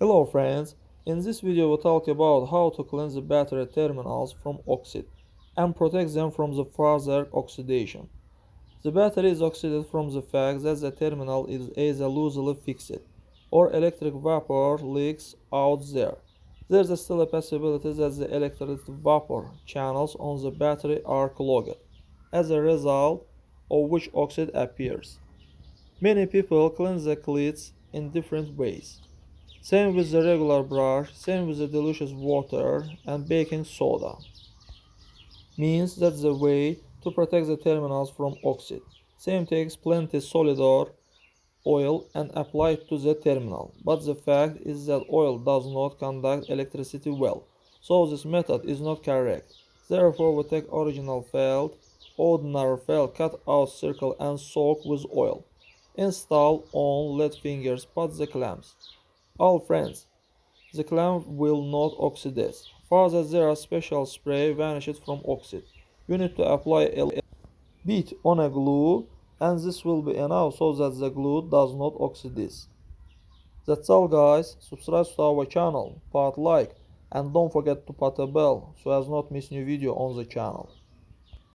Hello friends, in this video we'll talk about how to cleanse the battery terminals from oxide and protect them from the further oxidation. The battery is oxidized from the fact that the terminal is either loosely fixed or electric vapor leaks out there. There is still a possibility that the electrolyte vapor channels on the battery are clogged, as a result of which oxide appears. Many people cleanse the cleats in different ways. Same with the regular brush, same with the diluted water and baking soda. Means that's the way to protect the terminals from oxide. Same takes plenty solidor oil and apply it to the terminal. But the fact is that oil does not conduct electricity well, so this method is not correct. Therefore we take original felt, ordinary felt cut out circle and soak with oil. Install on let fingers put the clamps. All friends, the clam will not oxidize. Further, there are special spray varnishes from oxide. You need to apply a bit on a glue and this will be enough so that the glue does not oxidize. That's all guys. Subscribe to our channel, put like and don't forget to put a bell so as not miss new video on the channel.